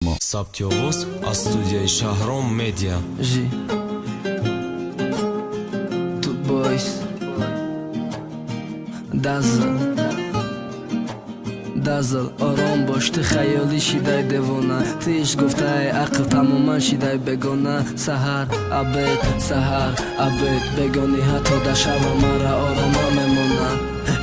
ما Sabtyoğuz, Astudiyay Shahram Media. G Two boys Dazzle آرام باش تو خیالی شیدای دیوانه تو عشق گفته ای عقل تماما شیدای بگانه سحر عبد بگانی حتی در شب مرا آرام میمونه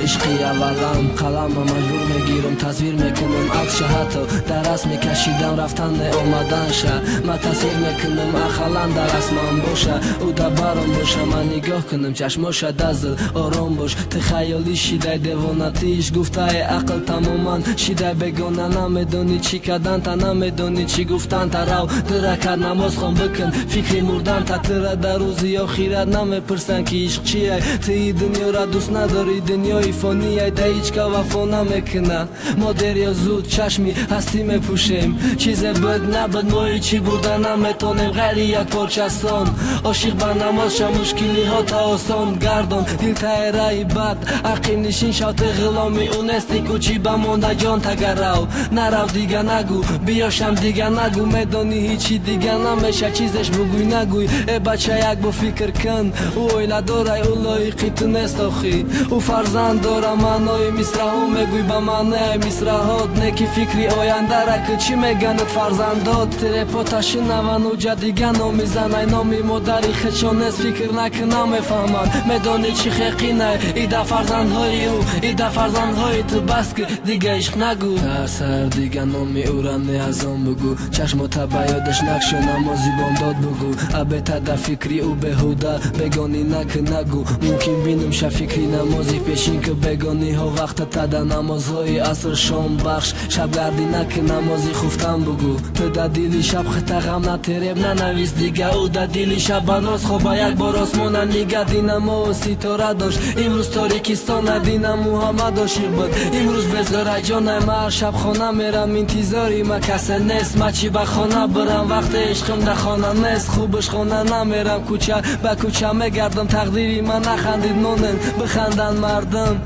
عشقی اولم قلمم مجبور میگیرم تصویر میکنم عکس حتی در رسم میکشیدم رفتن اومدن شه من تصویر میکنم اخلان در رسمم باشه او در برام باشه من نگاه کنم چشماش دزل آرام باش تو خیالی شیدای دیوانه تو عشق گفته ای عقل تماما شیدای بگانه نمیدونی چی کردن تا نمیدونی چی گفتن تا رو درکت نماز خون بکن فکری مردن تا تره در روزی آخیرت نمیپرسن که عشق چیه تو این دنیا را دوست نداری دنیای فانیه ده هیچ که وفا نمیکنه ما دیر یا زود چشمی هستی میپوشیم چیز بد نبد ما هیچی بودن نمیتونیم غیر یک پرچستان عاشق به نماز شم مشکلی ها تا آسان گردان دل تای رای بد عقیم نشین شات غلامی اونستی کوچی بمانده جان تگرو نرو دیگه نگو بیاشم دیگه نگو میدانی هیچی دیگه نمیشه چیزش بگوی نگوی ای بچه یک با فکر کن او ایله داره او لایقی تو نیست آخی او فرزند داره معنای مصره ها میگوی به معنای مصره هات نکی فکری آینده را که چی میگند فرزندات تره پاتشی نوان او جا دیگه نامیزن ای نامی مادری خدشان نیست فکر نکنم میفهمن میدانی چی خیقی نه ایده فرزندهای او ایده فرزندهای تو بس که دیگه عشق نگو هر سر دیگه نامی او را نیازم بگو چشم تا بیادش نقش و نمازی بامداد بگو ابتا در فکری او بهوده بگانی نگو ممکن بینم شا فکری نمازی پیشین که بگانی ها وقت تا در نمازهای عصر شام بخش شب گردی نکه نمازی خفتم بگو تو در دیلی شب خطا غم نتریب ننویس دیگه او در دیلی شب بناز خواب یک بار آسمان نگه دینما و ستاره داشت امروز تاریکستان دین محمد عاشق بود امروز بذاره جانه من شب خانه میرم انتظاری ما کسی نیست ما چی به خانه برم وقت عشقم در خانه نیست خوبش خانه نمیرم کوچه به کوچه میگردم تقدیری من نخندید نونن بخندن مردم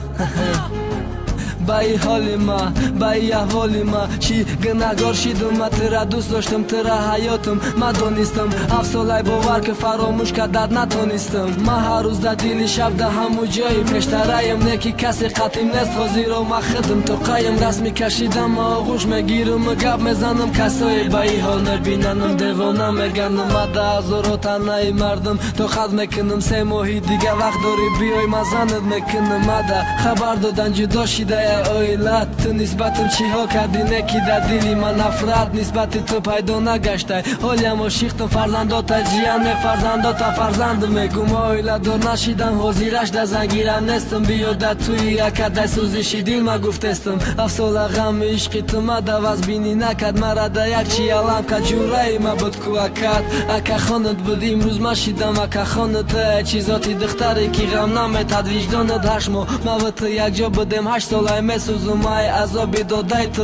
با ای حال ما با ای احوال ما چی گناهگار شدم ما ترا دوست داشتم ترا حیاتم ما دانستم افسالای باور که فراموش کردت نتونستم ما هر روز در دل شب در همو جایی پیشترایم نکی کسی قطیم نیست حاضر و ما خدم تو قایم رسمی کشیدم ما آغوش میگیرم و گپ میزنم کسایی با ای حال نبیننم دیوانه میگنم ما ده هزار و تنهی مردم تو خد میکنم 3 ماهی دیگه وقت داری بیای ما زنت میکنم ما ده خبر دادن جدا شده اویلت تو نسبتم چی ها کردی نکی در دلی من نفرت نسبت تو پیدا نگشته حالیم عاشقتم فرزندات جیان فرزندات فرزند میگم اویله دار نشیدم حاضرش در زنگیرم نیستم بیا در توی یکت سوزشی دل ما گفتستم افسال غم عشقی تو ما دوز بینی نکد مرا در یک چی علم که جوره ما بود کو اکد اکا خانت بود امروز ما شیدم اکا خانت چیزاتی دختری که غم نمیتد وجدانت هشمو ما و تو یک جا بودیم 8 سال میسوزم ای عذابی دادای تو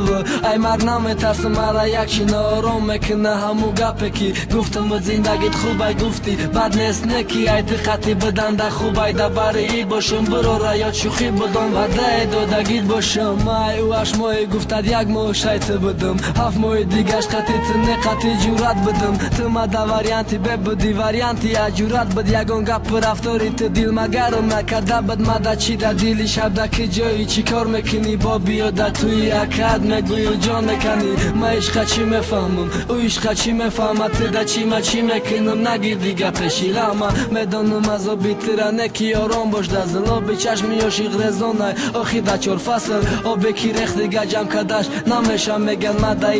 ای مرگ نمیترسم مرا یک چی نارام میکنه همو گپه کی گفتم بود زندگیت خوبه گفتی بد نیست نکی ای دقتی بدن در خوبه در باره ای باشم برو را یاد شوخی بدم و ده دادگیت باشم ای او 8 ماه گفتد 1 ماه شایت بدم 7 ماه دیگهش قطی تو نقطی جورت بدم تو ما در وریانتی ببودی وریانتی اجورت بد یگان گپ رفتاری تو دل مگرم نکرده بد ما در چی در دیلی شب در که جایی چی کار میکنی با بیا در توی اکد میگوی و جان میکنی ما عشق چی میفهمم او عشق چی میفهمم تو در چی ما چی میکنم نگیر دیگه پیشی لما میدانم از آبی تیره نکی آرام باش در زلابی چشمی عاشق رزانه آخی در 4 فصل آبی کی رخ دیگه جمع کدش نمیشم میگن ما در